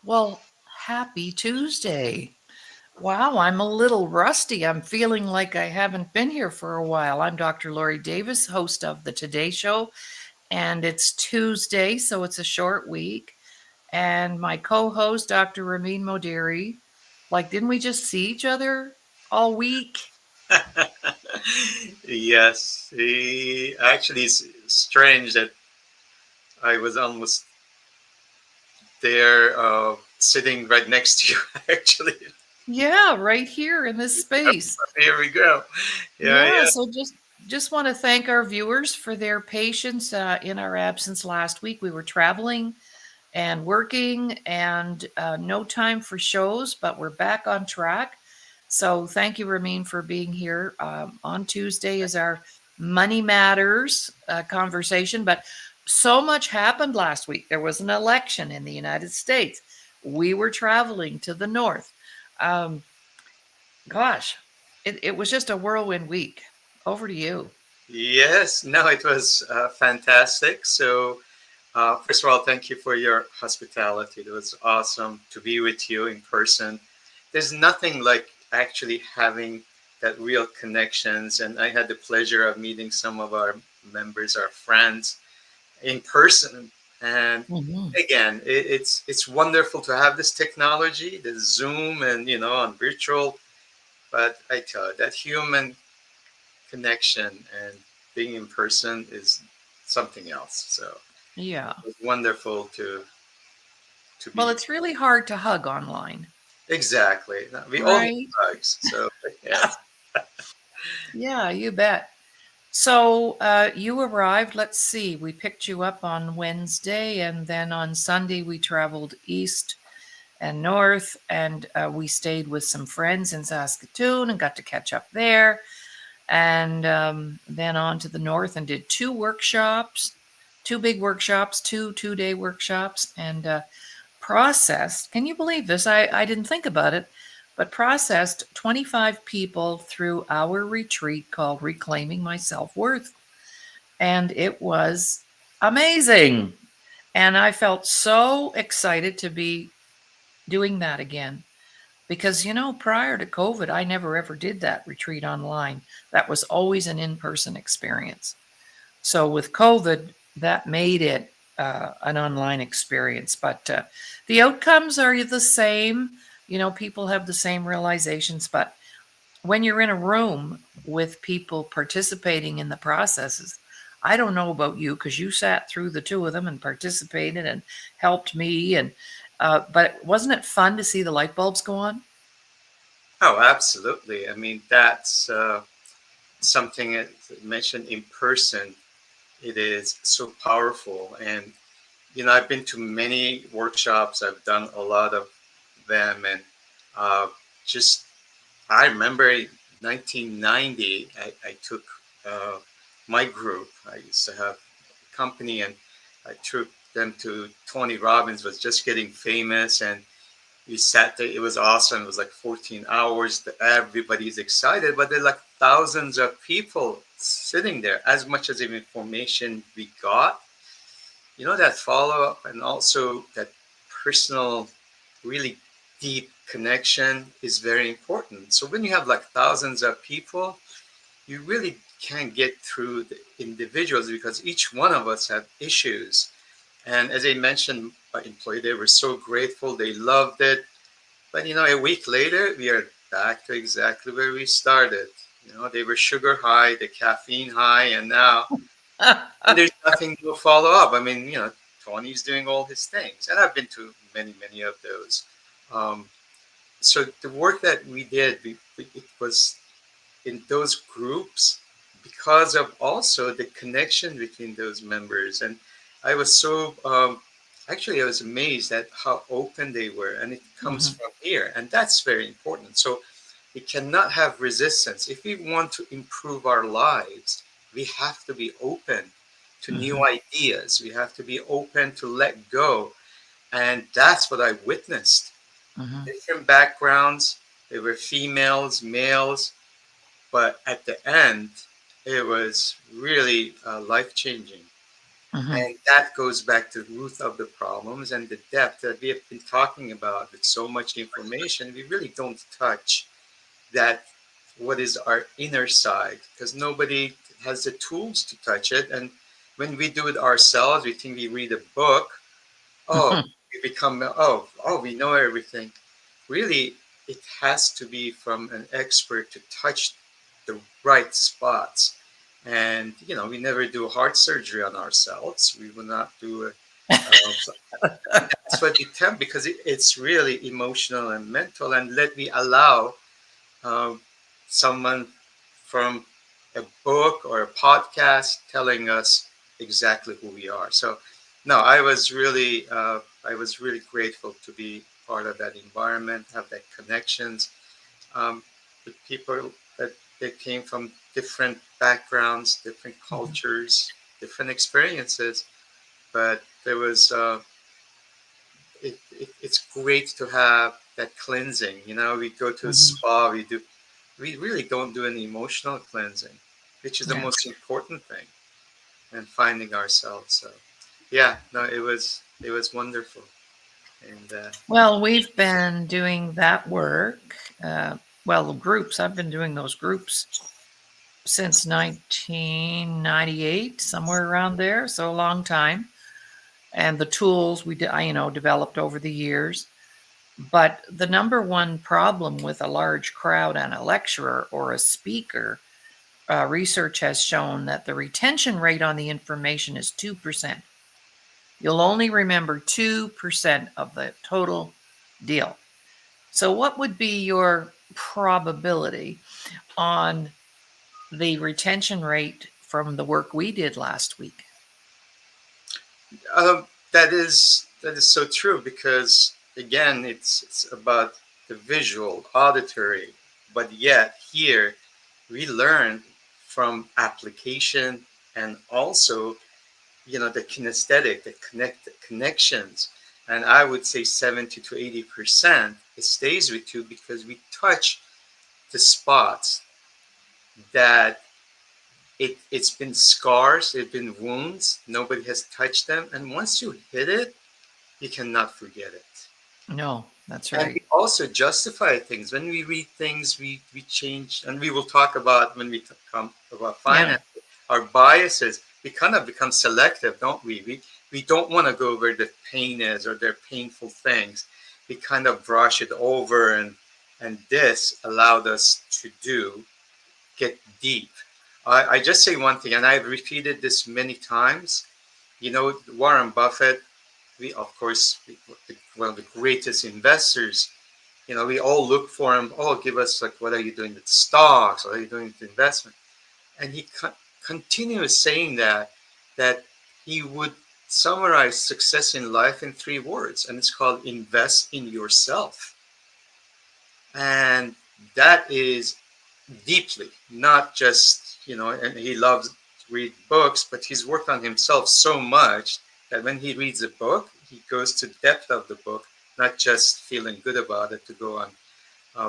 Well, happy Tuesday. Wow, I'm a little rusty. I'm feeling like I haven't been here for a while. I'm Dr. Laurie Davis, host of the Today Show, and it's Tuesday, so it's a short week. And my co-host, Dr. Ramin Modiri, didn't we just see each other all week? Yes, actually, it's strange that I was almost there, sitting right next to you. Actually, Yeah, right here in this space. here we go. Yeah, Yeah, yeah. so just want to thank our viewers for their patience in our absence last week. We were traveling and working and no time for shows, but we're back on track. So thank you, Ramin, for being here. On Tuesday is our Money Matters conversation, but so much happened last week. There was an election in the United States. We were traveling to the north. Um, gosh, it was just a whirlwind week. Over to you. Yes, no, it was fantastic. So, first of all, thank you for your hospitality. It was awesome to be with you in person. There's nothing like actually having that real connections, and I had the pleasure of meeting some of our members, our friends, in person. And Mhm. again, it's wonderful to have this technology, the Zoom, and on virtual. But I tell you, that human connection and being in person is something else. So Yeah. it was wonderful to Well, be it's really hard to hug online, exactly. We all need right? hugs. So yes, Yeah, you bet. So you arrived, let's see, we picked you up on Wednesday, and then on Sunday we traveled east and north, and we stayed with some friends in Saskatoon and got to catch up there. And then on to the north and did two workshops, two big workshops, two-day workshops, and processed, can you believe this? I didn't think about it, but processed 25 people through our retreat called Reclaiming My Self Worth. And it was amazing. And I felt so excited to be doing that again because, prior to COVID, I never ever did that retreat online. That was always an in person experience. So with COVID, that made it an online experience. But the outcomes are the same. People have the same realizations. But when you're in a room with people participating in the processes, I don't know about you because you sat through the two of them and participated and helped me. And but wasn't it fun to see the light bulbs go on? oh, absolutely. I mean, that's something that mentioned in person. It is so powerful, and I've been to many workshops. I've done a lot of them, and uh, just I remember in 1990, I took uh, my group. I used to have a company, and I took them to Tony Robbins was just getting famous, and we sat there. It was awesome. It was like 14 hours. Everybody's excited, but there are like thousands of people sitting there. As much as the information we got, that follow up and also that personal, really deep connection is very important. So when you have like thousands of people, you really can't get through the individuals because each one of us have issues. And as I mentioned, my employee, they were so grateful, they loved it. But a week later, we are back to exactly where we started. They were sugar high, the caffeine high, and now and there's nothing to follow up. I mean, Tony's doing all his things, and I've been to many, many of those. Um, so the work that we did, it was in those groups because of also the connection between those members, and I was so actually I was amazed at how open they were, and it comes Mhm. from here, and that's very important. So we cannot have resistance if we want to improve our lives. We have to be open to new Mhm. ideas. We have to be open to let go. And that's what I witnessed. Mhm. Different backgrounds. There were females, males, but at the end, it was really life changing. Hmm. And that goes back to the root of the problems and the depth that we have been talking about. With so much information, we really don't touch that, what is our inner side, because nobody has the tools to touch it. And when we do it ourselves, we think we read a book, oh, we become, we know everything. Really, it has to be from an expert to touch the right spots. And we never do heart surgery on ourselves. We will not do it. So that's what we tell, because it's really emotional and mental. And let me allow um, someone from a book or a podcast telling us exactly who we are. So, no, I was really grateful to be part of that environment, have that connections um, with people that came from different backgrounds, different cultures, different experiences. But there was it's great to have that cleansing. We go to a Hmm. spa, we really don't do any emotional cleansing, which is the Yeah. most important thing, and finding ourselves. So, yeah, no, it was wonderful, and Well, we've been doing that work. Well, groups, I've been doing those groups since 1998, somewhere around there. So a long time. And the tools developed over the years. But the number one problem with a large crowd and a lecturer or a speaker, research has shown that the retention rate on the information is 2%. You'll only remember 2% of the total deal. So, what would be your probability on the retention rate from the work we did last week? that is so true, because again, it's about the visual, auditory, but yet here we learn from application, and also the kinesthetic, the connections. And I would say 70 to 80% it stays with you, because we touch the spots that it's been scars, it's been wounds, nobody has touched them, and once you hit it, you cannot forget it. No, that's And right. we also justify things when we read things. We change, and we will talk about when we come about Yeah. finance. Our biases, we kind of become selective, don't we? We don't want to go where the pain is or their painful things. We kind of brush it over, and this allowed us to get deep. I just say one thing, and I've repeated this many times. Warren Buffett, we of course one of the greatest investors. We all look for him. Oh, give us, like, what are you doing with stocks? What are you doing with investment? And he continues saying that he would summarize success in life in three words, and it's called invest in yourself. And that is deeply, not just, and he loves to read books, but he's worked on himself so much that when he reads a book, he goes to depth of the book, not just feeling good about it to go on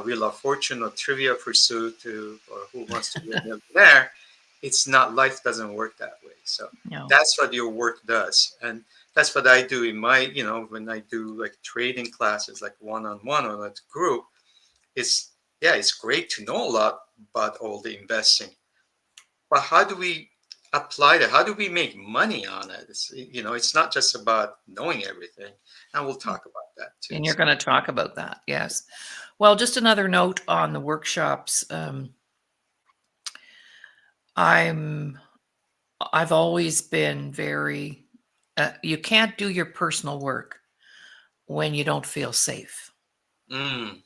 Wheel of Fortune or Trivia Pursuit or Who Wants to Be a Millionaire. It's not, life doesn't work that way. So No. that's what your work does. And that's what I do in my, when I do like trading classes, like one-on-one or like group, it's, yeah, it's great to know a lot about all the investing, but how do we apply that? How do we make money on it? It's not just about knowing everything, and we'll talk about that too. And you're So, going to talk about that. Yes. Well, just another note on the workshops. I'm I've always been very you can't do your personal work when you don't feel safe. absolutely.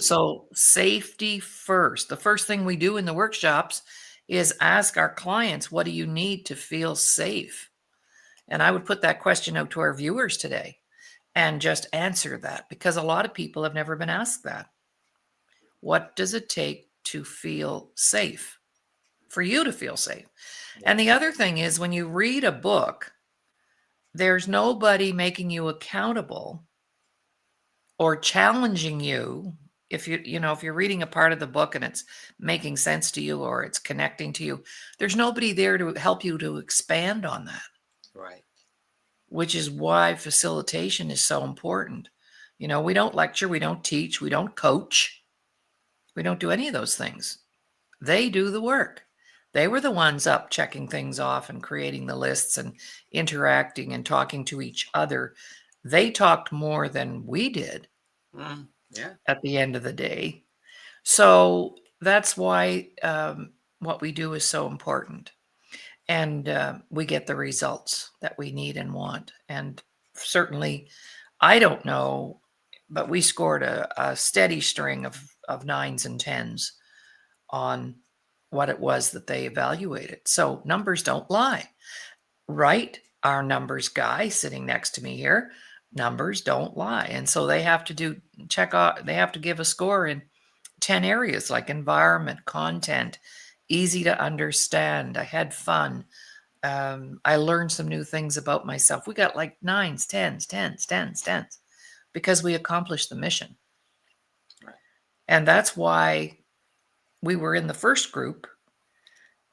So, safety first. The first thing we do in the workshops is ask our clients, what do you need to feel safe? And I would put that question out to our viewers today and just answer that, because a lot of people have never been asked that. What does it take to feel safe? For you to feel safe. Yeah. And the other thing is, when you read a book, there's nobody making you accountable or challenging you. If you're reading a part of the book and it's making sense to you or it's connecting to you, there's nobody there to help you to expand on that. Right. which is why facilitation is so important. We don't lecture, we don't teach, we don't coach, we don't do any of those things. They do the work. They were the ones up checking things off and creating the lists and interacting and talking to each other. They talked more than we did Yeah. at the end of the day. So that's why what we do is so important. And we get the results that we need and want. And certainly, I don't know, but we scored a steady string of nines and tens on what it was that they evaluated. So numbers don't lie, right? Our numbers guy sitting next to me here, numbers don't lie. And so they have to they have to give a score in 10 areas like environment, content, easy to understand. I had fun. I learned some new things about myself. We got like nines, tens, because we accomplished the mission. Right. And that's why we were in the first group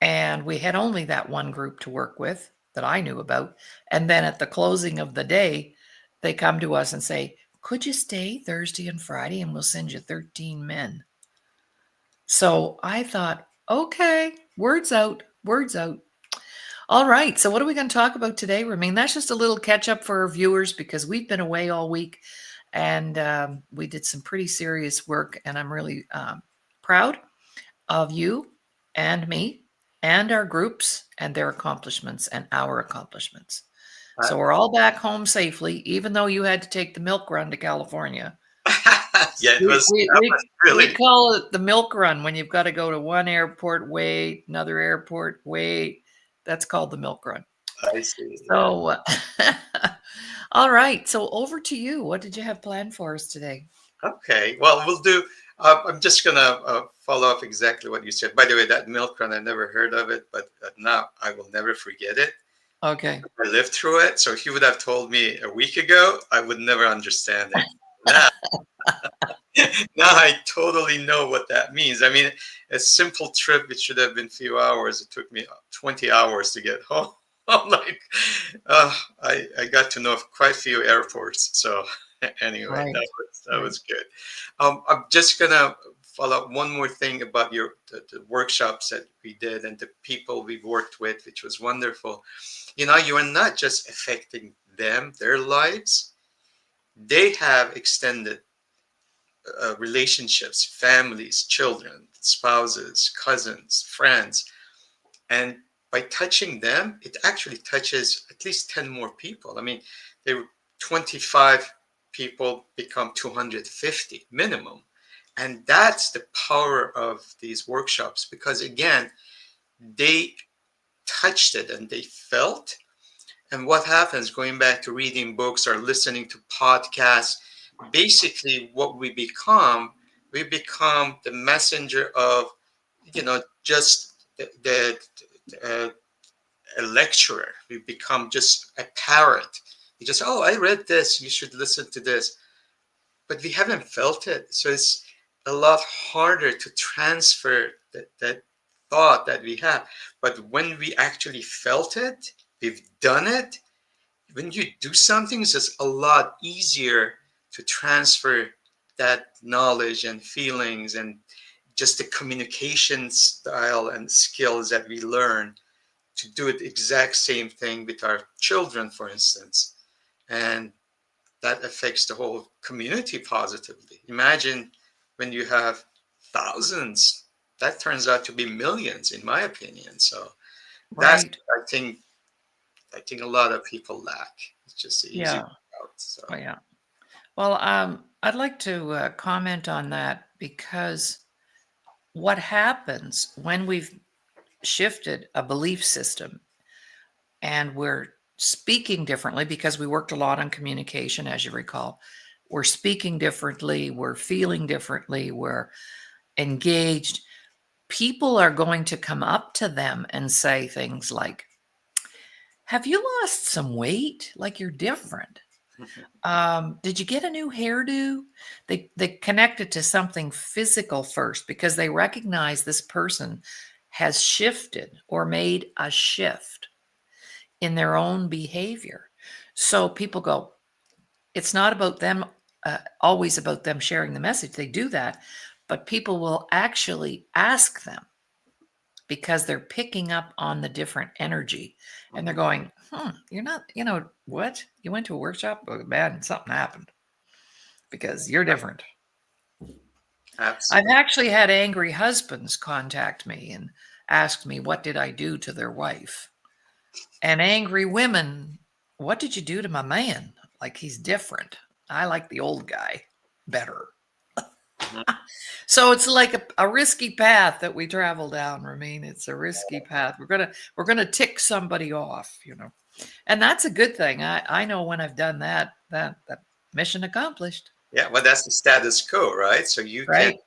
and we had only that one group to work with that I knew about. And then at the closing of the day, they come to us and say, could you stay Thursday and Friday and we'll send you 13 men? So I thought, okay, words out, words out. All right. So what are we going to talk about today, Ramin? That's just a little catch up for our viewers because we've been away all week and we did some pretty serious work. And I'm really proud of you and me and our groups and their accomplishments and our accomplishments. Uh, So we're all back home safely, even though you had to take the milk run to California. yeah, it We, was we, that was we, we really. call it the milk run when you've got to go to one airport, wait, another airport, wait. That's called the milk run. I see. Yeah. So, all right. So over to you. What did you have planned for us today? Okay. Well, we'll do. I'm just gonna follow up exactly what you said. By the way, that milk run, I never heard of it, but now I will never forget it. Okay. I lived through it. So if you would have told me a week ago, I would never understand it. Now, now I totally know what that means. I mean, a simple trip, it should have been a few hours. It took me 20 hours to get home. I'm like, I got to know quite a few airports. So anyway, Right. that Right. was good. I'm just gonna follow up one more thing about the workshops that we did and the people we worked with, which was wonderful. You are not just affecting them, their lives. They have extended relationships, families, children, spouses, cousins, friends. And by touching them, it actually touches at least 10 more people. I mean, they were 25 people become 250 minimum. And that's the power of these workshops because, again, they touched it and they felt. And what happens going back to reading books or listening to podcasts, basically what we become the messenger of, just uh, a lecturer. We become just a parrot. You just, oh, I read this, you should listen to this. But we haven't felt it. So it's a lot harder to transfer that thought that we have. But when we actually felt it, we've done it, when you do something, it's just a lot easier to transfer that knowledge and feelings and just the communication style and skills that we learn to do it exact same thing with our children, for instance. And that affects the whole community positively. Imagine when you have thousands, that turns out to be millions, in my opinion. So that's, Right. I think a lot of people lack. It's just the easy way Yeah. out. So Oh, yeah. Well, I'd like to comment on that because what happens when we've shifted a belief system and we're speaking differently because we worked a lot on communication, as you recall. We're speaking differently, we're feeling differently, we're engaged. People are going to come up to them and say things like, have you lost some weight? Like you're different. Did you get a new hairdo? They connect it to something physical first because they recognize this person has shifted or made a shift in their own behavior. So people go, it's not about them, always about them sharing the message. They do that, but people will actually ask them because they're picking up on the different energy and they're Mhm. going, you're not, what? You went to a workshop? Oh, man, something happened because you're different. I've Absolutely. actually had angry husbands contact me and ask me, what did I do to their wife? And angry women, what did you do to my man? Like he's different. I like the old guy better. Mhm. So it's like a risky path that we travel down, Ramin. It's a risky path. We're gonna tick somebody off. And that's a good thing. I know when I've done that mission accomplished. Yeah, well, that's the status quo, right? So you can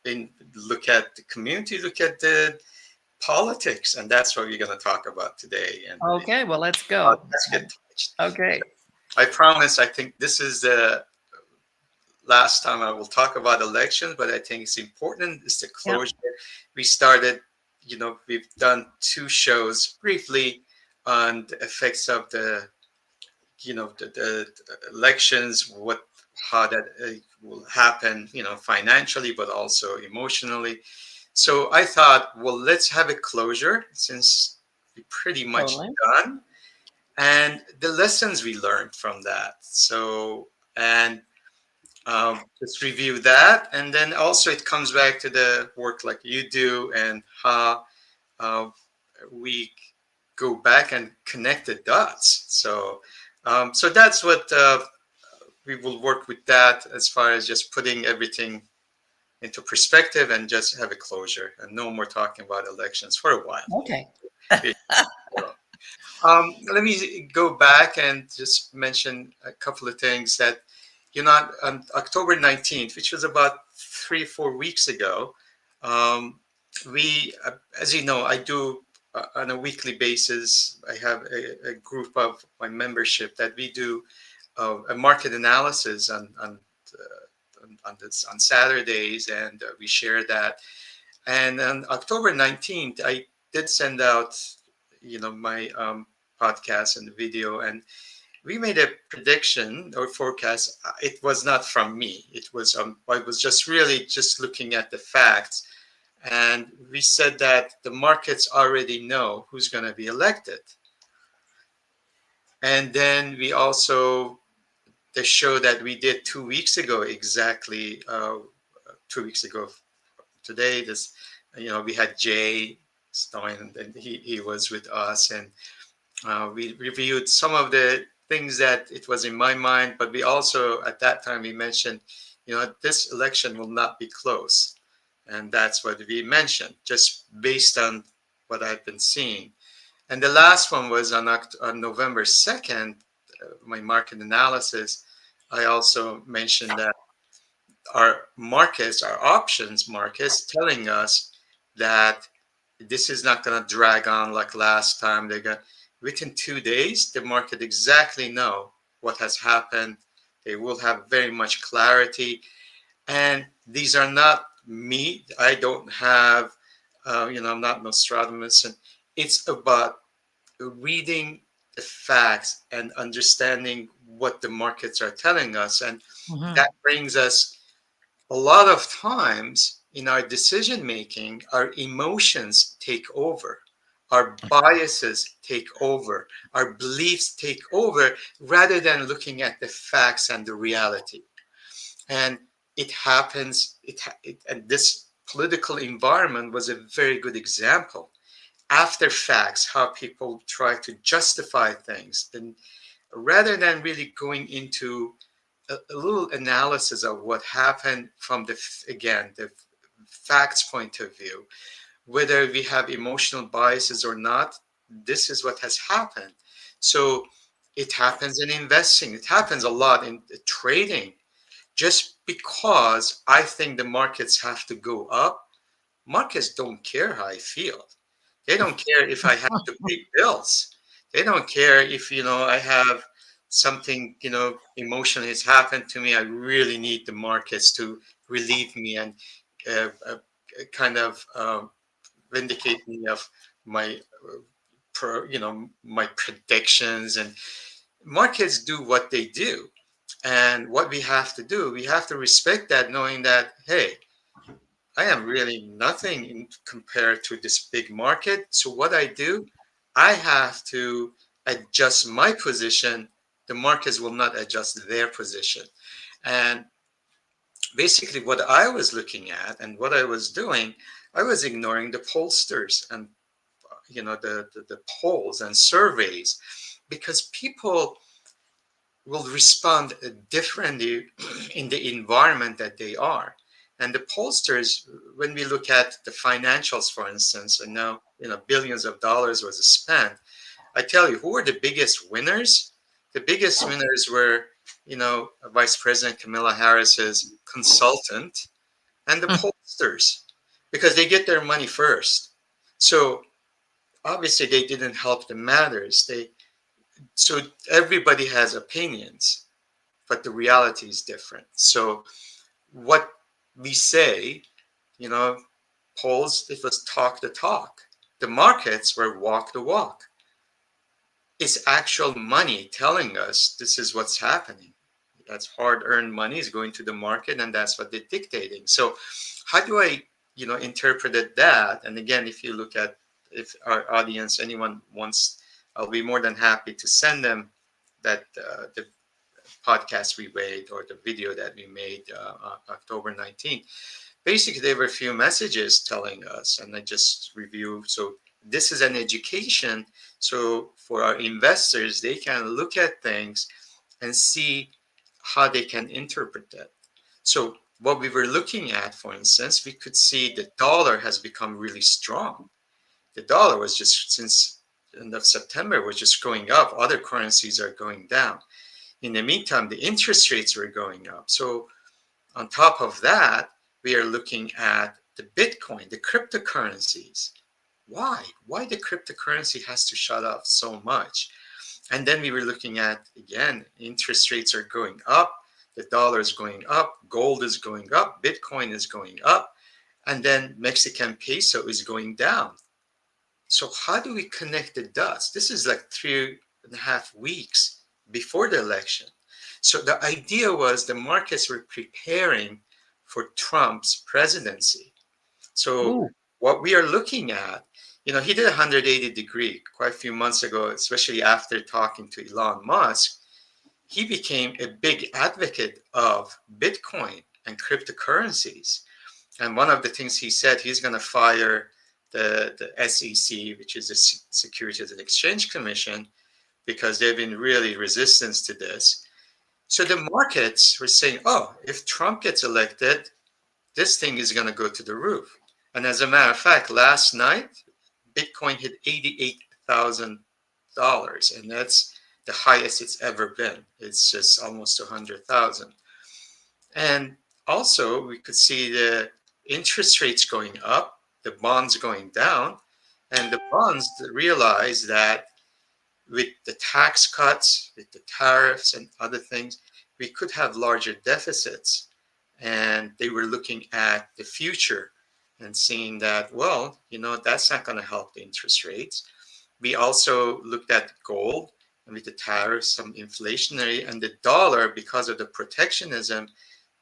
Right. look at the community, look at the politics, and that's what we're going to talk about today. And Okay, well let's go. let's get touched. Okay. I promise. I think this is the last time I will talk about elections, but I think it's important. It's the Yeah. closure. We started. We've done two shows briefly on the effects of the elections, how that will happen, financially, but also emotionally. So I thought, well, let's have a closure since we pretty much Totally. done, and the lessons we learned from that. So, and let's review that, and then also it comes back to the work like you do and how uh, we go back and connect the dots. So that's what we will work with that as far as just putting everything into perspective and just have a closure and no more talking about elections for a while. Okay. Let me go back and just mention a couple of things that, on October 19th, which was about 3, 4 weeks ago, um, as you know, I do on a weekly basis, I have a group of my membership that we do a market analysis on Saturdays, and we share that. And on October 19th, I did send out, my podcast and the video, and we made a prediction or forecast. It was not from me. I was just really just looking at the facts, and we said that the markets already know who's going to be elected. And then we also the show that we did 2 weeks ago, exactly 2 weeks ago today. We had Jay Stein, and he was with us, and we reviewed some of the things that it was in my mind, but we also at that time we mentioned, this election will not be close, and that's what we mentioned, just based on what I've been seeing. And the last one was on November 2nd, my market analysis. I also mentioned that our markets, our options markets, telling us that this is not going to drag on like last time. They got within 2 days, the market exactly know what has happened. They will have very much clarity. And these are not me. I don't have, I'm not Nostradamus. And it's about reading the facts and understanding what the markets are telling us. And Hmm. that brings us a lot of times in our decision making, our emotions take over, our biases take over, our beliefs take over rather than looking at the facts and the reality. And it happens, and this political environment was a very good example. After facts, how people try to justify things, then rather than really going into a little analysis of what happened from the facts point of view, whether we have emotional biases or not, this is what has happened. So it happens in investing, it happens a lot in trading. Just because I think the markets have to go up, markets don't care how I feel. They don't care if I have to pay bills. They don't care if, I have something, emotionally has happened to me. I really need the markets to relieve me and kind of vindicate me of my my predictions, and markets do what they do. And what we have to do, we have to respect that, knowing that, hey, I am really nothing compared to this big market. So what I do, I have to adjust my position. The markets will not adjust their position. And basically, what I was looking at and what I was doing, I was ignoring the pollsters and the polls and surveys, because people will respond differently in the environment that they are. And the pollsters, when we look at the financials, for instance, and now billions of dollars was spent. I tell you, who were the biggest winners? The biggest winners were, Vice President Kamala Harris's consultant and the pollsters, because they get their money first. So obviously they didn't help the matters. So everybody has opinions, but the reality is different. So what we say, you know, polls, it was talk the talk. The markets were walk the walk. It's actual money telling us this is what's happening. That's hard-earned money is going to the market, and that's what they're dictating. So how do I, interpret that? And again, if you look at, if our audience, anyone wants, I'll be more than happy to send them that the podcast we made or the video that we made October 19th. Basically, there were a few messages telling us, and I just review. So this is an education. So for our investors, they can look at things and see how they can interpret that. So what we were looking at, for instance, we could see the dollar has become really strong. The dollar was just, since end of September, was just going up. Other currencies are going down. In the meantime, the interest rates were going up. So on top of that, we are looking at the Bitcoin, the cryptocurrencies. Why? Why the cryptocurrency has to shut up so much? And then we were looking at, again, interest rates are going up, the dollar is going up, gold is going up, Bitcoin is going up, and then Mexican peso is going down. So how do we connect the dots? This is like 3.5 weeks before the election. So the idea was the markets were preparing for Trump's presidency. So Ooh. what we are looking at, he did a 180-degree quite a few months ago, especially after talking to Elon Musk. He became a big advocate of Bitcoin and cryptocurrencies. And one of the things he said, he's going to fire the SEC, which is the Securities and Exchange Commission, because they've been really resistant to this. So the markets were saying, oh, if Trump gets elected, this thing is going to go to the roof. And as a matter of fact, last night, Bitcoin hit $88,000, and that's the highest it's ever been. It's just almost 100,000. And also, we could see the interest rates going up, the bonds going down, and the bonds realize that with the tax cuts, with the tariffs and other things, we could have larger deficits. And they were looking at the future and seeing that, well, that's not going to help the interest rates. We also looked at gold, and with the tariffs, some inflationary, and the dollar, because of the protectionism,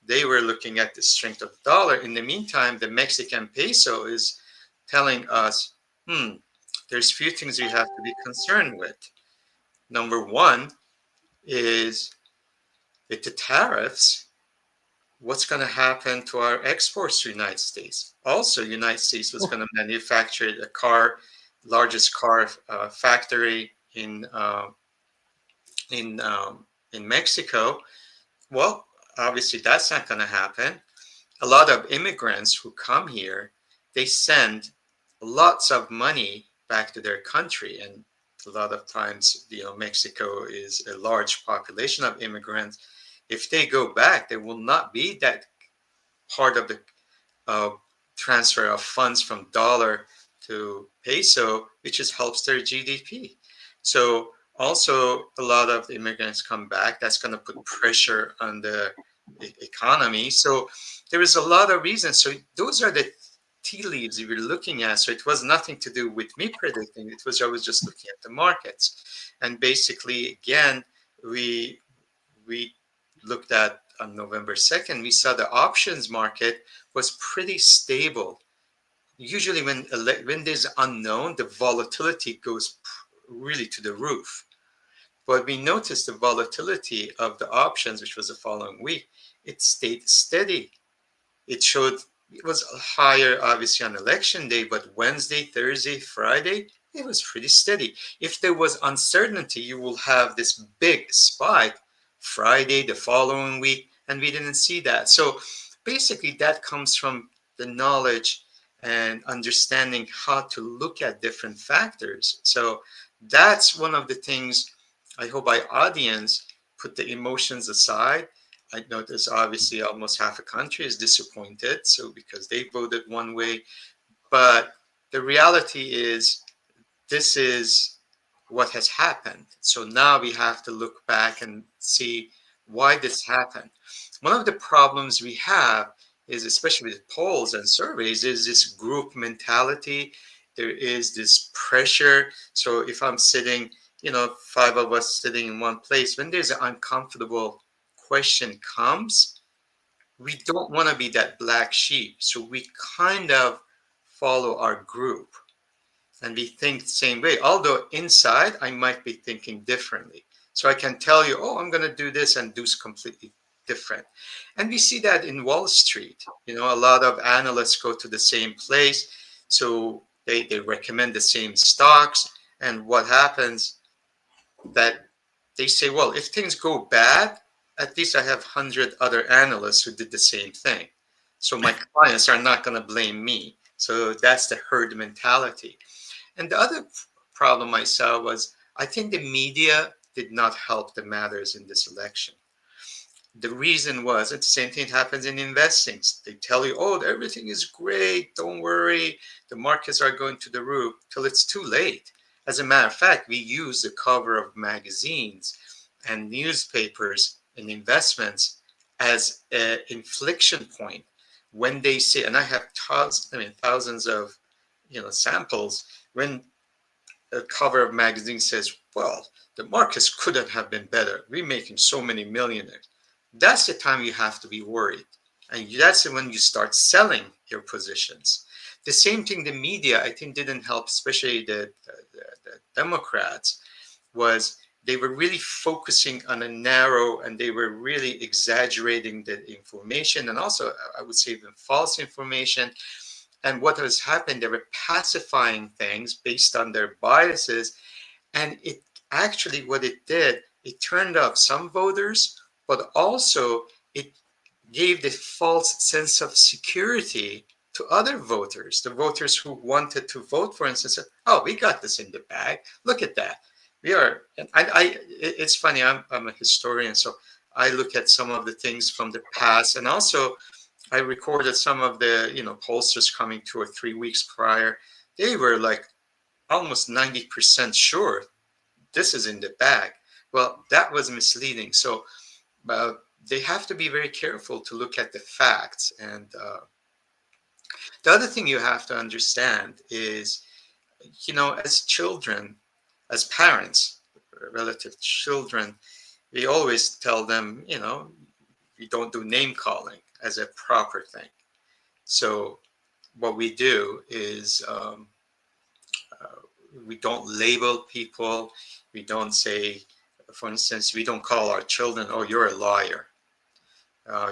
they were looking at the strength of the dollar. In the meantime, the Mexican peso is telling us, there's few things we have to be concerned with. Number one is with the tariffs, what's going to happen to our exports to the United States? Also, United States was going to manufacture the largest car factory in Mexico. Well, obviously, that's not going to happen. A lot of immigrants who come here, they send lots of money back to their country, and a lot of times, Mexico is a large population of immigrants. If they go back, there will not be that part of the transfer of funds from dollar to peso, which just helps their GDP. So also, a lot of the immigrants come back. That's going to put pressure on the economy. So there is a lot of reasons. So those are the tea leaves we were looking at. So it was nothing to do with me predicting. It was I was just looking at the markets, and basically again we we looked at on November 2nd. We saw the options market was pretty stable. Usually when there's unknown, the volatility goes really to the roof. But we noticed the volatility of the options, which was the following week, it stayed steady. It showed it was higher, obviously, on election day, but Wednesday, Thursday, Friday, it was pretty steady. If there was uncertainty, you will have this big spike Friday, the following week, and we didn't see that. So basically, that comes from the knowledge and understanding how to look at different factors. So that's one of the things I hope our audience put the emotions aside. I notice obviously almost half a country is disappointed, so because they voted one way, but the reality is this is what has happened. So now we have to look back and see why this happened. One of the problems we have is, especially with polls and surveys, is this group mentality. There is this pressure. So if I'm sitting, five of us sitting in one place, when there's an uncomfortable question comes, we don't want to be that black sheep. So we kind of follow our group and we think the same way. Although inside, I might be thinking differently. So I can tell you, oh, I'm going to do this and do completely different. And we see that in Wall Street. A lot of analysts go to the same place. So they recommend the same stocks. And what happens that they say, well, if things go bad, at least I have 100 other analysts who did the same thing. So my clients are not going to blame me. So that's the herd mentality. And the other problem I saw was I think the media did not help the matters in this election. The reason was it's the same thing happens in investing. They tell you, oh, everything is great. Don't worry. The markets are going to the roof till it's too late. As a matter of fact, we use the cover of magazines and newspapers and investments as an inflection point when they say, and I have thousands of samples when a cover of magazine says, well, the markets couldn't have been better. We're making so many millionaires. That's the time you have to be worried. And that's when you start selling your positions. The same thing the media, I think, didn't help, especially the Democrats, was they were really focusing on a narrow and they were really exaggerating the information and also, I would say, even false information. And what has happened, they were pacifying things based on their biases. And it actually, what it did, it turned off some voters, but also it gave the false sense of security to other voters. The voters who wanted to vote, for instance, said, oh, we got this in the bag. Look at that. We are, and it's funny, I'm a historian, so I look at some of the things from the past and also I recorded some of the, pollsters coming 2 or 3 weeks prior. They were like almost 90% sure this is in the bag. Well, that was misleading. So they have to be very careful to look at the facts. And the other thing you have to understand is, as children, as parents, relative children, we always tell them, we don't do name calling as a proper thing. So what we do is we don't label people. We don't say, for instance, we don't call our children, oh, you're a liar.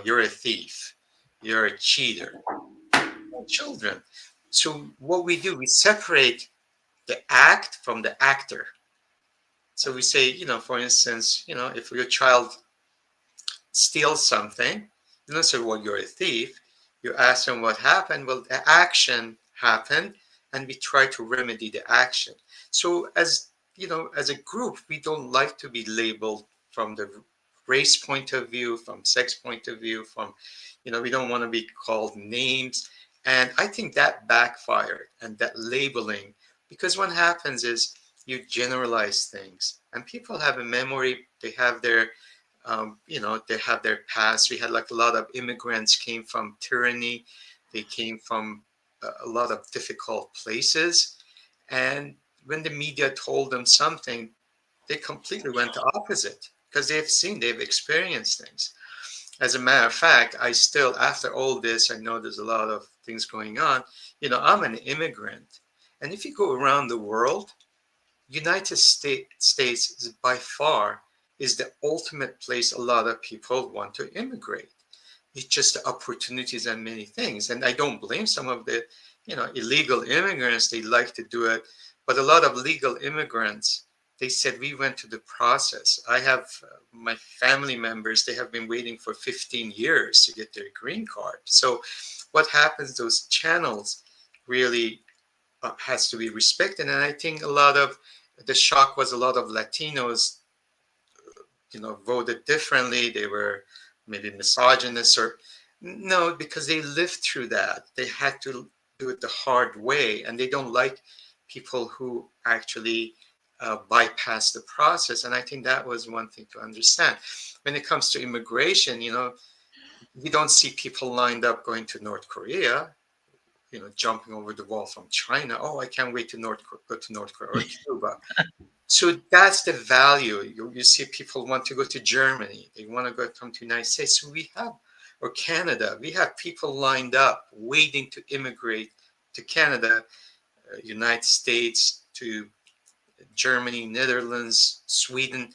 You're a thief. You're a cheater. Children. So what we do, we separate the act from the actor. So we say, for instance, if your child steals something, you don't say, well, you're a thief. You ask them what happened. Well, the action happened, and we try to remedy the action. So as a group, we don't like to be labeled from the race point of view, from sex point of view, we don't want to be called names. And I think that backfired and that labeling, because what happens is you generalize things and people have a memory, they have their they have their past. We had like a lot of immigrants came from tyranny. They came from a lot of difficult places. And when the media told them something, they completely went the opposite because they've experienced things. As a matter of fact, I still, after all this, I know there's a lot of things going on. I'm an immigrant. And if you go around the world, United States is by far is the ultimate place a lot of people want to immigrate. It's just the opportunities and many things. And I don't blame some of the, illegal immigrants. They like to do it, but a lot of legal immigrants, they said we went through the process. I have my family members. They have been waiting for 15 years to get their green card. So, what happens? Those channels really has to be respected. And I think a lot of the shock was a lot of Latinos, voted differently. They were maybe misogynist or no, because they lived through that. They had to do it the hard way, and they don't like people who actually bypass the process. And I think that was one thing to understand. When it comes to immigration, you don't see people lined up going to North Korea, jumping over the wall from China. Oh, I can't wait to go to North Korea or Cuba. So that's the value. You see people want to go to Germany. They want to come to the United States. So or Canada, we have people lined up waiting to immigrate to Canada, United States, to Germany, Netherlands, Sweden,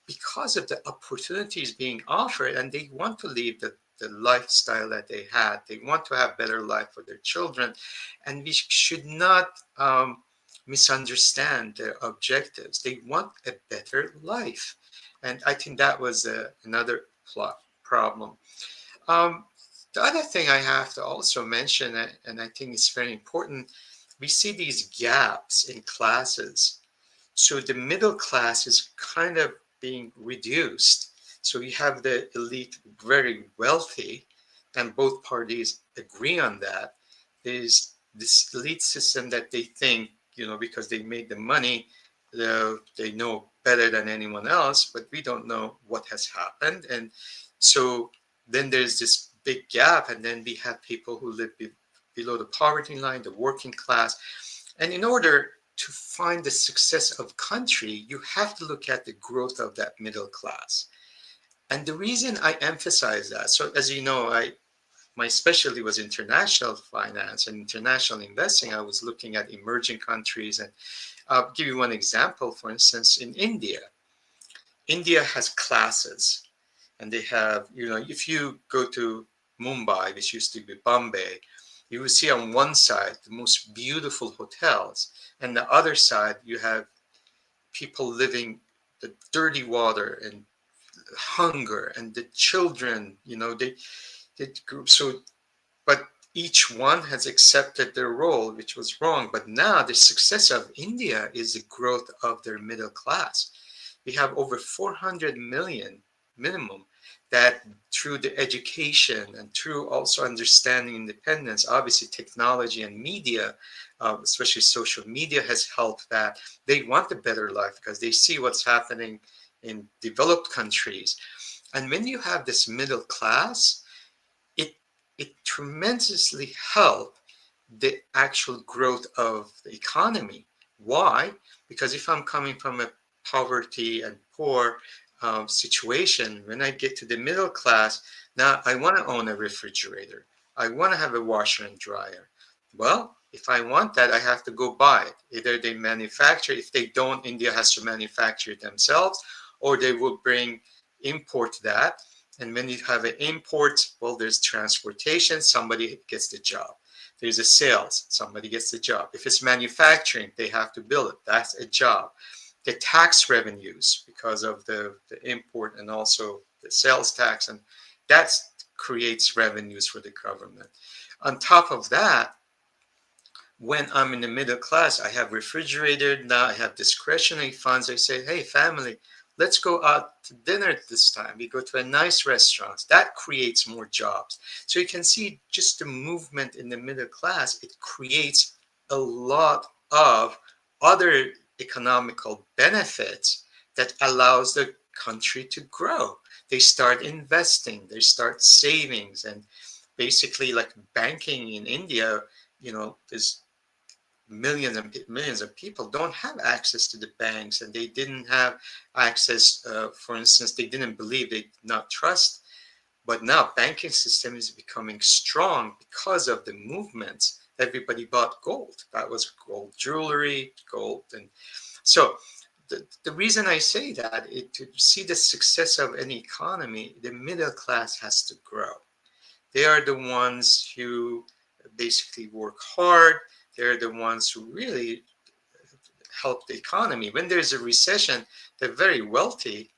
because of the opportunities being offered, and they want to leave the lifestyle that they had. They want to have better life for their children, and we should not misunderstand their objectives. They want a better life, and I think that was another problem. Um, the other thing I have to also mention, and I think it's very important, we see these gaps in classes. So the middle class is kind of being reduced. So you have the elite, very wealthy, and both parties agree on that. There's this elite system that they think, because they made the money, they know better than anyone else, but we don't know what has happened. And so then there's this big gap, and then we have people who live below the poverty line, the working class. And in order to find the success of country, you have to look at the growth of that middle class. And the reason I emphasize that, so as you know, my specialty was international finance and international investing. I was looking at emerging countries, and I'll give you one example. For instance, in India has classes, and they have, if you go to Mumbai, which used to be Bombay, you will see on one side the most beautiful hotels, and the other side you have people living the dirty water and hunger, and the children, they so, but each one has accepted their role, which was wrong. But now the success of India is the growth of their middle class. We have over 400 million minimum that through the education and through also understanding independence, obviously technology and media, especially social media, has helped that. They want a better life because they see what's happening in developed countries. And when you have this middle class, it tremendously helps the actual growth of the economy. Why? Because if I'm coming from a poverty and poor situation, when I get to the middle class, now I want to own a refrigerator. I want to have a washer and dryer. Well, if I want that, I have to go buy it. Either they manufacture, if they don't, India has to manufacture it themselves, or they will import that. And when you have an import, well, there's transportation, somebody gets the job. There's a sales, somebody gets the job. If it's manufacturing, they have to build it. That's a job. The tax revenues because of the import and also the sales tax, and that creates revenues for the government. On top of that, when I'm in the middle class, I have refrigerator, now I have discretionary funds. I say, hey, family, let's go out to dinner this time. We go to a nice restaurant. That creates more jobs. So you can see just the movement in the middle class, it creates a lot of other economical benefits that allows the country to grow. They start investing, they start savings, and basically like banking in India, there's millions and millions of people don't have access to the banks, and they didn't have access. For instance, they didn't believe, they did not trust. But now banking system is becoming strong because of the movements. Everybody bought gold. That was gold jewelry, gold. And so the reason I say that is to see the success of any economy, the middle class has to grow. They are the ones who basically work hard. They're the ones who really help the economy. When there's a recession, the very wealthy,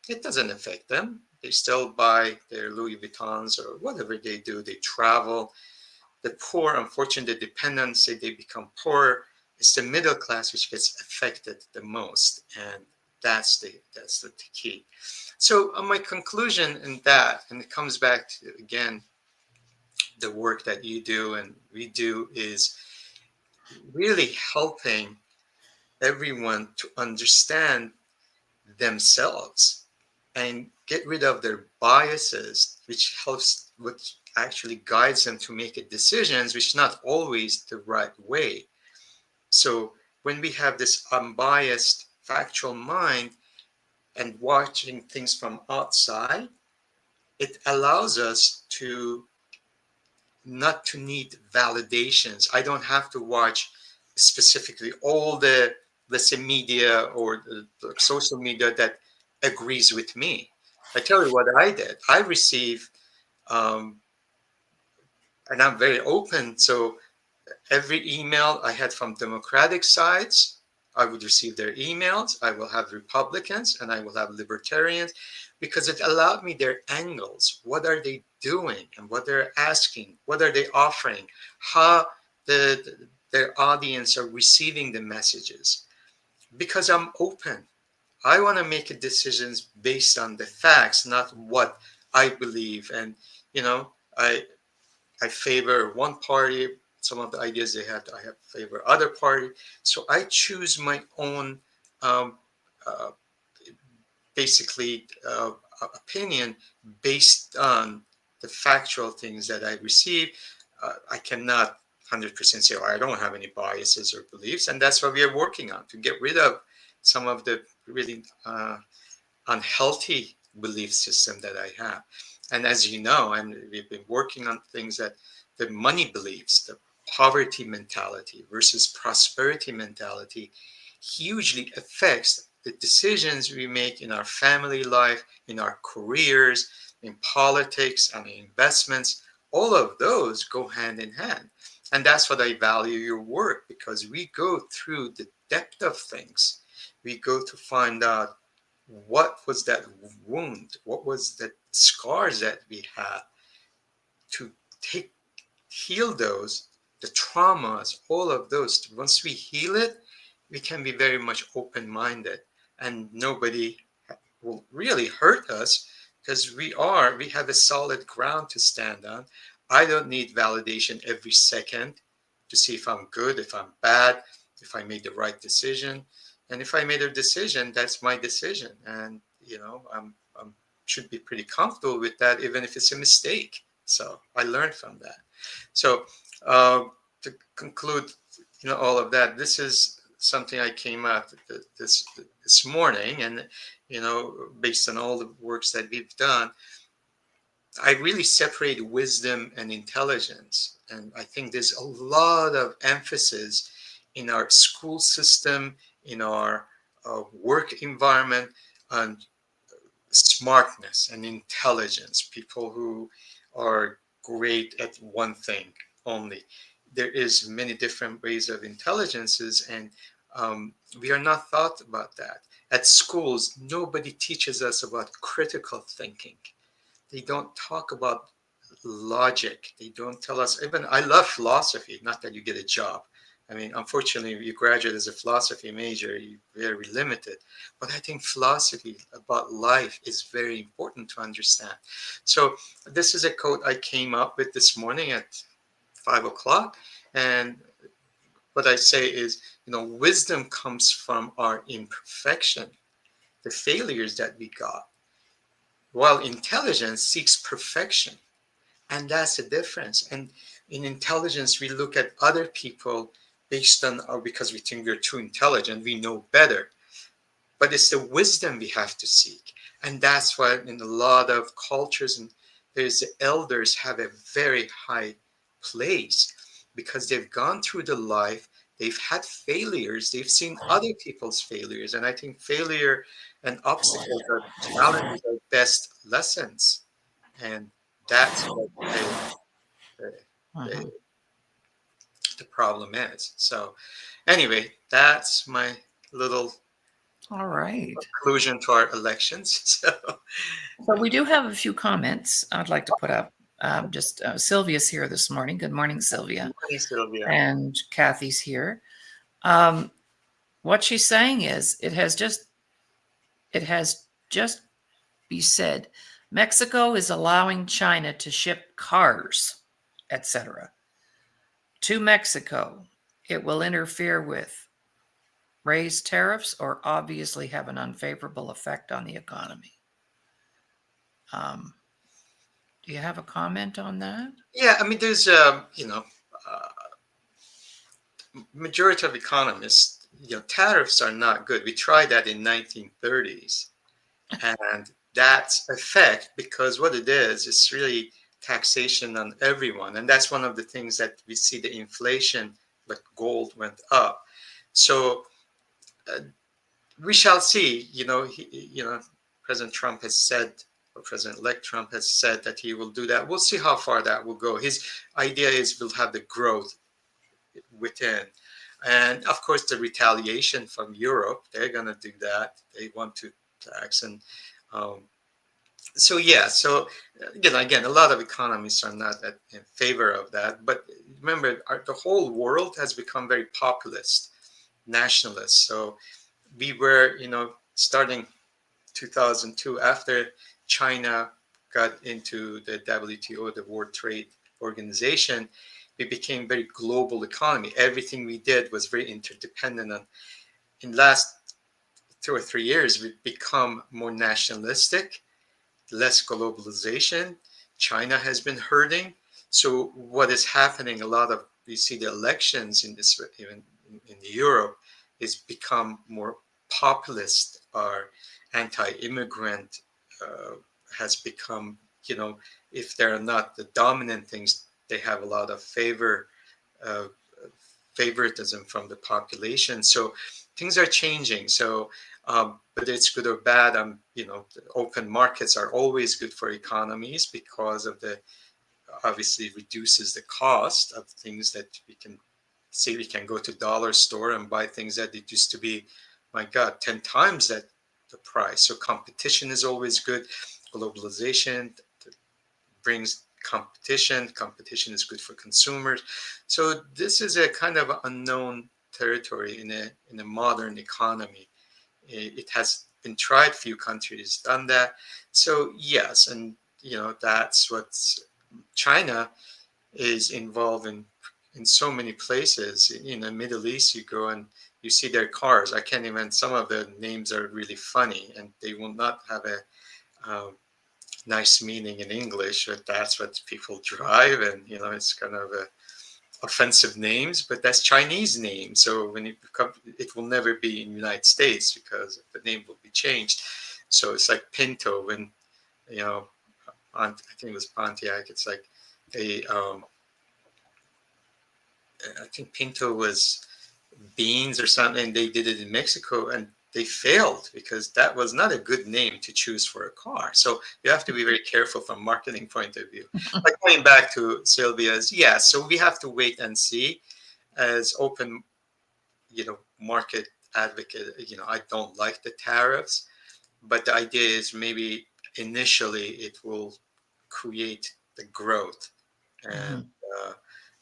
it doesn't affect them. They still buy their Louis Vuittons or whatever they do. They travel. The poor, unfortunately, the dependents, say they become poor. It's the middle class which gets affected the most, and that's the key. So, my conclusion in that, and it comes back to again the work that you do and we do, is really helping everyone to understand themselves and get rid of their biases, which helps, which actually guides them to make decisions, which is not always the right way. So when we have this unbiased, factual mind and watching things from outside, it allows us to not to need validations. I don't have to watch specifically all the, let's say, media or the social media that agrees with me. I tell you what I did. I receive, um, and I'm very open. So every email I had from Democratic sides, I would receive their emails. I will have Republicans and I will have Libertarians, because it allowed me their angles. What are they doing and what they're asking? What are they offering? How their audience are receiving the messages? Because I'm open. I want to make decisions based on the facts, not what I believe. And you know, I I favor one party. Some of the ideas they have, I have favor other party. So I choose my own, um, uh, basically, opinion based on the factual things that I receive. I cannot 100% say, oh, I don't have any biases or beliefs, and that's what we are working on, to get rid of some of the really unhealthy belief system that I have. And as you know, and we've been working on things that the money beliefs, the poverty mentality versus prosperity mentality, hugely affects the decisions we make in our family life, in our careers, in politics, and investments. All of those go hand in hand. And that's what I value your work, because we go through the depth of things. We go to find out what was that wound, what was the scars that we had, to take heal those, the traumas, all of those. Once we heal it, we can be very much open-minded, and nobody will really hurt us, because we have a solid ground to stand on. I don't need validation every second to see if I'm good, if I'm bad, if I made the right decision. And if I made a decision, that's my decision. And I'm should be pretty comfortable with that, even if it's a mistake. So I learned from that. So uh, to conclude, all of that, this is something I came out this morning, and based on all the works that we've done, I really separate wisdom and intelligence. And I think there's a lot of emphasis in our school system, in our work environment, on smartness and intelligence, people who are great at one thing only. There is many different ways of intelligences, and we are not taught about that. At schools, nobody teaches us about critical thinking. They don't talk about logic. They don't tell us. Even I love philosophy. Not that you get a job. I mean, unfortunately, you graduate as a philosophy major, you're very limited. But I think philosophy about life is very important to understand. So this is a quote I came up with this morning at 5 o'clock, and what I say is, wisdom comes from our imperfection, the failures that we got, while intelligence seeks perfection. And that's the difference. And In intelligence, we look at other people based on, or because we think we're too intelligent, we know better. But it's the wisdom we have to seek. And that's why in a lot of cultures, and there's the elders have a very high place because they've gone through the life, they've had failures, they've seen other people's failures. And I think failure and obstacles or challenges are best lessons. And that's what the, the, Mhm. the problem is. So anyway, that's my little All right. conclusion to our elections. So So we do have a few comments I'd like to put up. Just Sylvia's here this morning. Good morning, Sylvia. morning, Sylvia. And Kathy's here. Um, what she's saying is it has just be said Mexico is allowing China to ship cars, etc., to Mexico. It will interfere with raise tariffs or obviously have an unfavorable effect on the economy. Um, do you have a comment on that? Yeah, I mean, there's majority of economists, tariffs are not good. We tried that in 1930s, and that's effect because what it is, it's really taxation on everyone, and that's one of the things that we see the inflation, like gold went up. So uh, we shall see. President Trump has said, or President-elect Trump has said that he will do that. We'll see how far that will go. His idea is we'll have the growth within. And of course, the retaliation from Europe, they're going to do that. They want to tax. And um, so, yeah, so, again, a lot of economists are not in favor of that. But remember, the whole world has become very populist, nationalist. So we were, starting 2002, after China got into the WTO, the World Trade Organization, we became very global economy. Everything we did was very interdependent. And in the last 2 or 3 years, we've become more nationalistic, less globalization. China has been hurting. So what is happening? A lot of we see the elections in this, even in Europe, is become more populist or anti-immigrant. Uh, has become, if they're not the dominant things, they have a lot of uh, favoritism from the population. So things are changing. So, whether it's good or bad, the open markets are always good for economies because of the obviously reduces the cost of things that we can see. We can go to dollar store and buy things that it used to be, my God, 10 times that the price. So competition is always good. Globalization brings competition. Competition is good for consumers. So this is a kind of unknown territory in a modern economy. It has been tried. Few countries done that. So yes, and that's what China is involved in so many places. In the Middle East, you go and you see their cars. I can't even. Some of the names are really funny, and they will not have a nice meaning in English, but that's what people drive, and it's kind of offensive names, but that's Chinese name. So when it becomes, it will never be in the United States because the name will be changed. So it's like Pinto when you know, I think it was Pontiac. It's like they, I think Pinto was beans or something. They did it in Mexico and they failed because that was not a good name to choose for a car. So you have to be very careful from marketing point of view. Like going back to Sylvia's, yeah. So we have to wait and see. As open, market advocate, I don't like the tariffs, but the idea is maybe initially it will create the growth and Mhm. uh,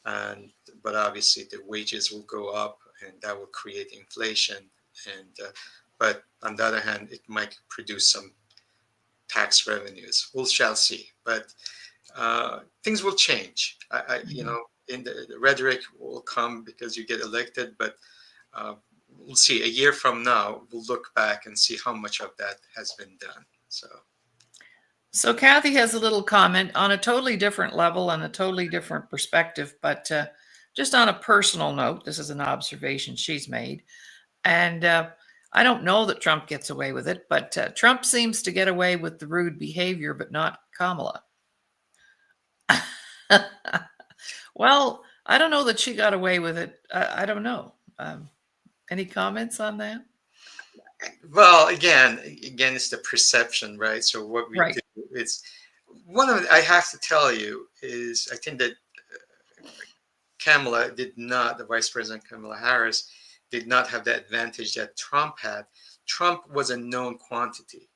and but obviously the wages will go up and that will create inflation and but on the other hand it might produce some tax revenues. We shall see, but things will change. Mhm. In the rhetoric will come because you get elected, but uh, we'll see. A year from now, we'll look back and see how much of that has been done. So So Kathy has a little comment on a totally different level and a totally different perspective, but just on a personal note, this is an observation she's made. And I don't know that Trump gets away with it, but Trump seems to get away with the rude behavior, but not Kamala. Well, I don't know that she got away with it. I don't know. Any comments on that? Well, again, it's the perception, right? So what we Right. do, it's one of I have to tell you is I think that Kamala did not, the Vice President Kamala Harris did not have the advantage that Trump had. Trump was a known quantity.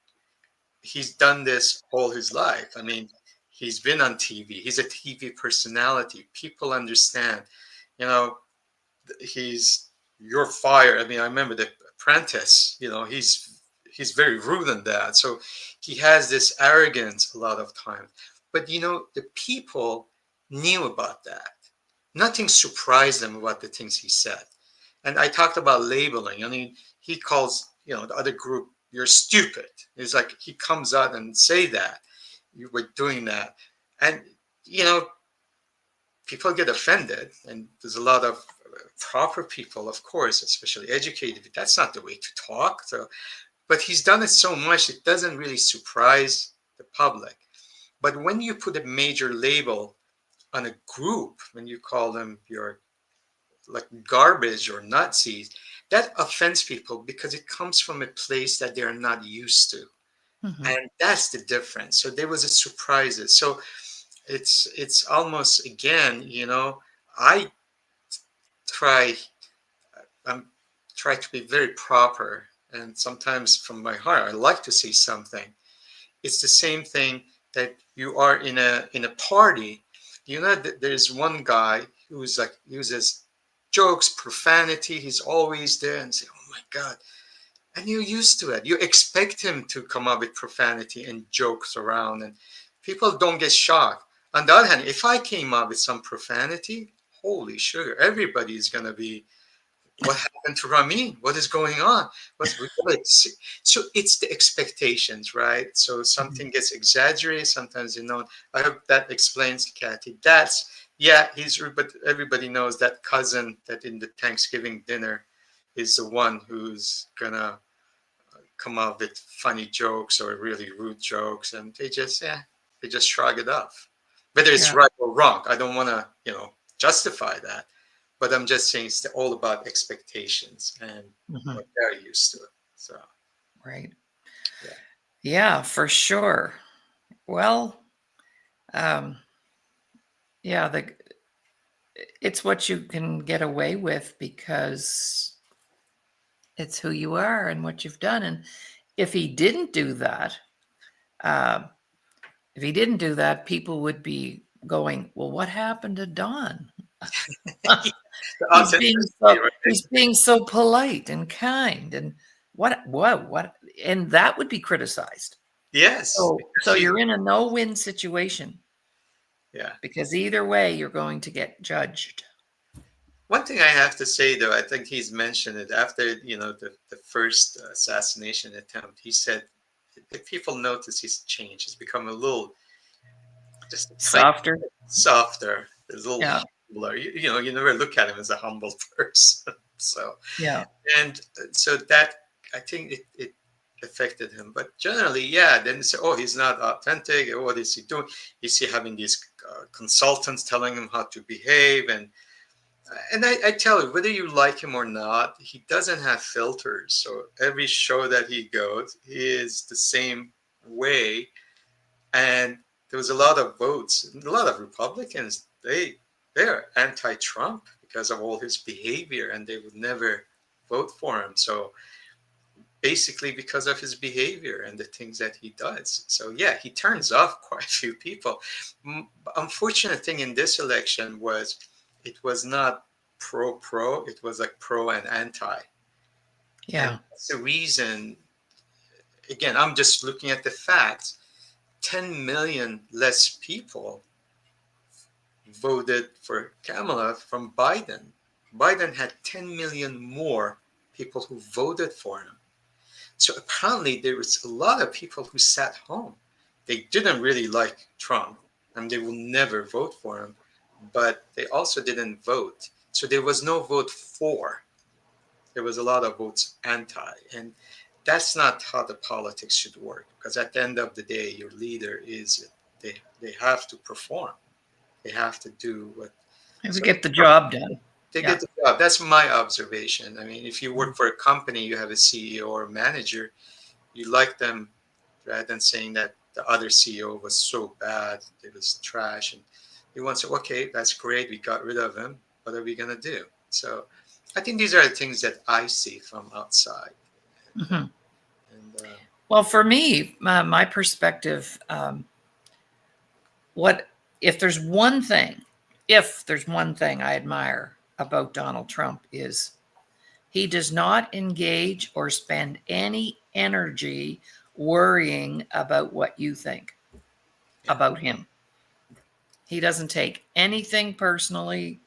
He's done this all his life. I mean, he's been on TV. He's a TV personality. People understand. You know, he's you're fired. I mean, I remember The Apprentice. He's very rude in that. So he has this arrogance a lot of times. But the people knew about that. Nothing surprised them about the things he said. And I talked about labeling. I mean, he calls the other group, "You're stupid." It's like he comes out and say that you were doing that, and you know people get offended, and there's a lot of proper people, of course, especially educated. That's not the way to talk. So, but he's done it so much, it doesn't really surprise the public. But when you put a major label on a group, when you call them your like garbage or Nazis, that offends people because it comes from a place that they're not used to. Mhm. And that's the difference. So there was a surprises. So it's almost again, I try I'm try to be very proper, and sometimes from my heart I like to say something. It's the same thing that you are in a party. There's one guy who's like uses jokes, profanity. He's always there and say, "Oh my God." And you're used to it. You expect him to come up with profanity and jokes around, and people don't get shocked. On the other hand, if I came up with some profanity, holy sugar, everybody is going to be, "What happened to Ramin? What is going on?" So it's the expectations, right? So Mhm. something gets exaggerated sometimes. I hope that explains, Kathy. That's Yeah, he's rude, but everybody knows that cousin that in the Thanksgiving dinner is the one who's gonna come up with funny jokes or really rude jokes, and they just shrug it off, whether it's Yeah. right or wrong. I don't want to justify that, but I'm just saying it's all about expectations and Mhm. what they're used to. So Right. yeah. Yeah, for sure. Well, um, yeah, it's what you can get away with because it's who you are and what you've done. And if he didn't do that, uh, if he didn't do that, people would be going, "Well, what happened to Don? The He's being authenticity, so right? he's being so polite and kind, and what?" And that would be criticized. Yes, So because he's you're in a no-win situation yeah. because either way you're going to get judged. One thing I have to say, though, I think he's mentioned it after the first assassination attempt. He said if people notice he's changed, he's become a little, just a tiny Softer. bit softer, a little Yeah. humbler. You never look at him as a humble person. So Yeah. and so that I think it affected him. But generally, yeah. Then they say, "Oh, he's not authentic. What is he doing? Is he having these consultants telling him how to behave?" And I tell you, whether you like him or not, he doesn't have filters. So every show that he goes, he is the same way. And there was a lot of votes, a lot of Republicans. They're anti-Trump because of all his behavior, and they would never vote for him. So basically, because of his behavior and the things that he does. So yeah, he turns off quite a few people. Unfortunate thing in this election was it was not pro. It was like pro and anti, and Yeah. that's the reason. Again, I'm just looking at the facts. 10 million less people voted for Kamala from Biden. Biden had 10 million more people who voted for him. So apparently there was a lot of people who sat home. they didn't really like Trump, and they will never vote for him, but they also didn't vote. So there was no vote for. There was a lot of votes anti. And that's not how the politics should work, because at the end of the day, your leader is, they have to perform. They have to do what. If we So get the job done. they Yeah. get the job. That's my observation. I mean, if you work for a company, you have a CEO or manager, you like them rather than saying that the other CEO was so bad, it was trash, and you want to say, okay, that's great, we got rid of him. What are we gonna do? So, I think these are the things that I see from outside, and, Mhm. and Well, for me, my perspective, what if there's one thing, if there's one thing I admire about Donald Trump is he does not engage or spend any energy worrying about what you think yeah, about him. He doesn't take anything personally.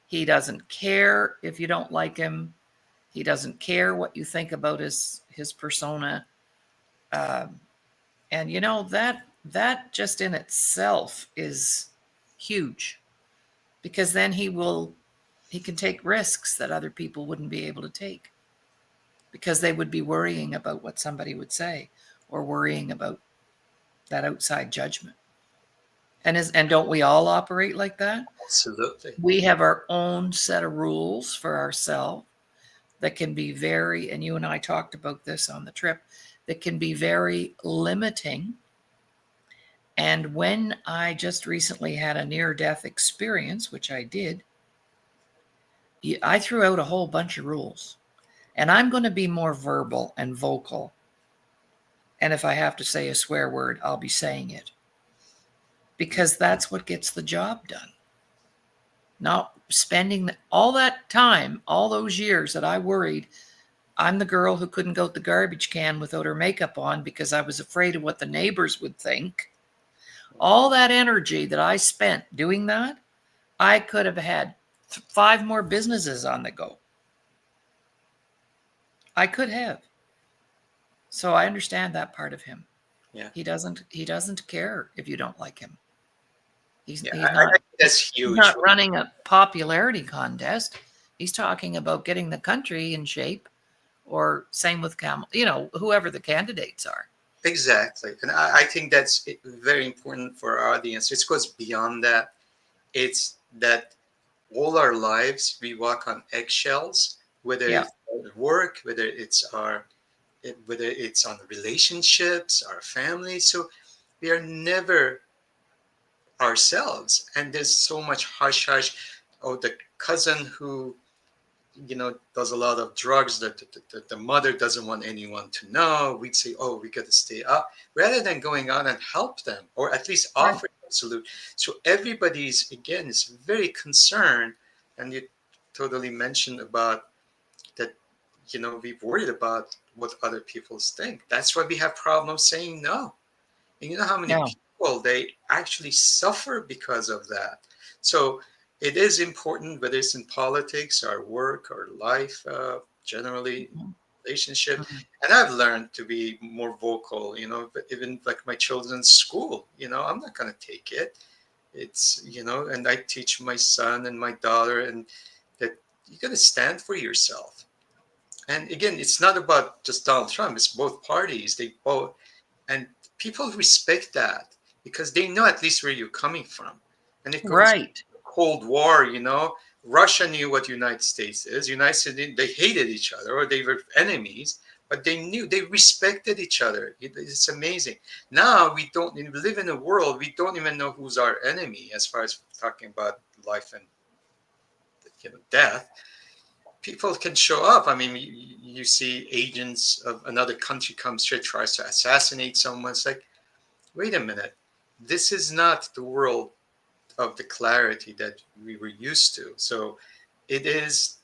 He doesn't care if you don't like him. He doesn't care what you think about his persona. Um, and you know that just in itself is huge, because then he can take risks that other people wouldn't be able to take, because they would be worrying about what somebody would say or worrying about that outside judgment. And don't we all operate like that? absolutely, We have our own set of rules for ourselves that can be very, and you and I talked about this on the trip, that can be very limiting. And when I just recently had a near death experience, which I did, I threw out a whole bunch of rules. And I'm going to be more verbal and vocal. And if I have to say a swear word, I'll be saying it, because that's what gets the job done. Not spending all that time, all those years that I worried I'm the girl who couldn't go to the garbage can without her makeup on because I was afraid of what the neighbors would think. All that energy that I spent doing that, I could have had 5 more businesses on the go. I could have. So I understand that part of him. yeah, He doesn't care if you don't like him. He's yeah. he's I not think that's he's huge. not running a popularity contest. He's talking about getting the country in shape, or same with Camel, whoever the candidates are. Exactly, and I think that's very important for our audience. It goes beyond that. It's that all our lives we walk on eggshells, whether Yeah, it's at work, whether it's on relationships, our family. So we are never ourselves, and there's so much hush hush. Oh, the cousin who does a lot of drugs that the mother doesn't want anyone to know. We'd say, oh, we got to stay up, rather than going out and help them, or at least right. offer them solution. So everybody's, again, is very concerned. And you totally mentioned about that, we've worried about what other people think. That's why we have problems saying no. And you know how many No. people they actually suffer because of that. So it is important, whether it's in politics, our work, our life, generally Mhm. relationship. Mhm. And I've learned to be more vocal. But even like my children's school, I'm not going to take it. It's and I teach my son and my daughter, and that you got to stand for yourself. And again, it's not about just Donald Trump. It's both parties. They both, and people respect that because they know at least where you're coming from. And it goes Right. Cold War. Russia knew what United States is. United States, they hated each other or they were enemies, but they respected each other. It's amazing. Now we live in a world we don't even know who's our enemy as far as talking about life and death. People can show up. I mean, you see agents of another country comes here, tries to assassinate someone. It's like, wait a minute, this is not the world of the clarity that we were used to. So it is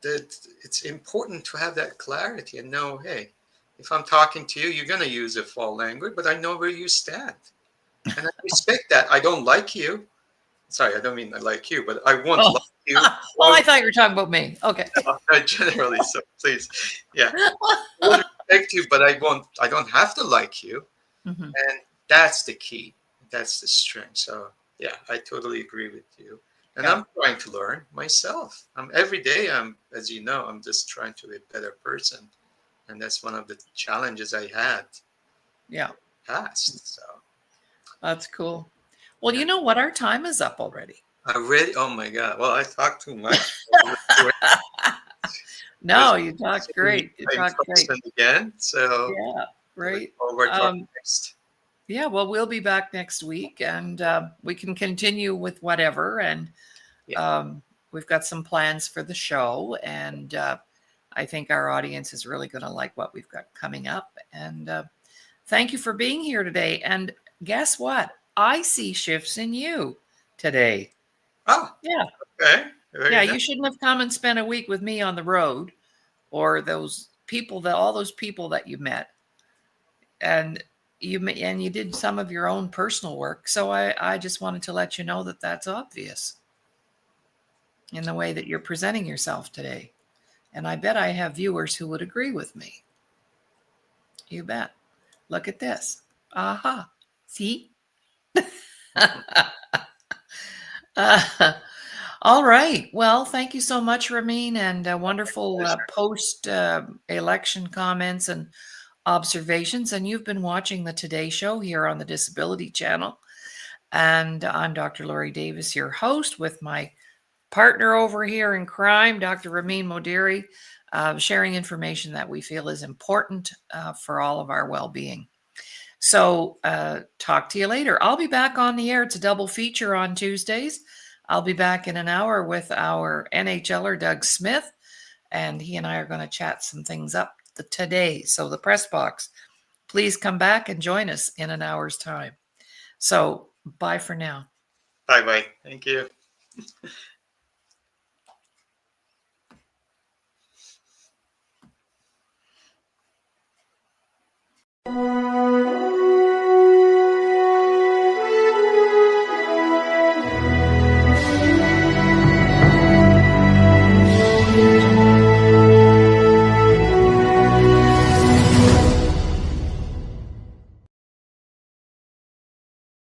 that it's important to have that clarity and know, hey, if I'm talking to you, you're going to use a foul language, but I know where you stand. And I respect that. I don't like you. Sorry, I don't mean I like you, but I won't Oh, like you. oh, I thought you were talking about me. Okay. Generally, so please, yeah. I will respect you, but I won't. I don't have to like you. Mhm. And that's the key. That's the strength. So yeah, I totally agree with you. And Yeah. I'm trying to learn myself. Every day as you know, I'm just trying to be a better person. And that's one of the challenges I had Yeah. past. So That's cool. Well, yeah. you know what? Our time is up already. I really, oh my God. Well, I talk too much. Because No, you talked great. You in talked great. person again. So Yeah, I look right. forward to our Um, next. yeah, well, we'll be back next week and we can continue with whatever. And Yeah. um, we've got some plans for the show. And I think our audience is really going to like what we've got coming up. And thank you for being here today. And guess what? I see shifts in you today. Oh, Yeah. okay. Yeah, Very nice. you shouldn't have come and spent a week with me on the road or those people that all those people that you met. And you did some of your own personal work. So I just wanted to let you know that that's obvious in the way that you're presenting yourself today. And I bet I have viewers who would agree with me. You bet. Look at this. Aha. See? Uh, all right. Well, thank you so much, Ramin, and wonderful Pleasure. post election comments and observations. And you've been watching the Today Show here on the Disability Channel. And I'm Dr. Laurie Davis, your host, with my partner over here in crime, Dr. Ramin Modiri, sharing information that we feel is important for all of our well being. So, talk to you later. I'll be back on the air. It's a double feature on Tuesdays. I'll be back in an hour with our NHLer, Doug Smith, and he and I are going to chat some things up today. So, the press box, please come back and join us in an hour's time. So, bye for now. Bye bye. Thank you.